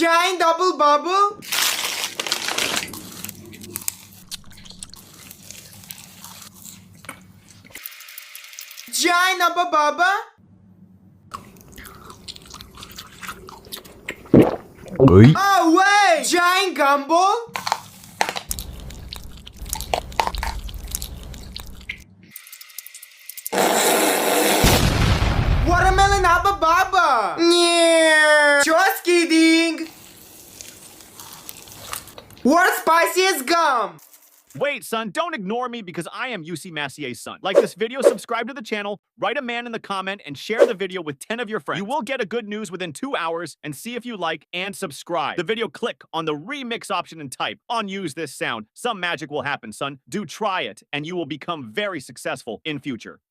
Giant double bubble. Giant Abba Baba. Oh wait! Giant gumball. Watermelon Abba Baba. Yeah. Just kidding. World's spiciest gum. Wait, son, don't ignore me because I am UC Massier's son. Like this video, subscribe to the channel, write a man in the comment, and share the video with 10 of your friends. You will get a good news within 2 hours, and see if you like and subscribe. The video, click on the remix option and type on use this sound. Some magic will happen, son. Do try it, and you will become very successful in future.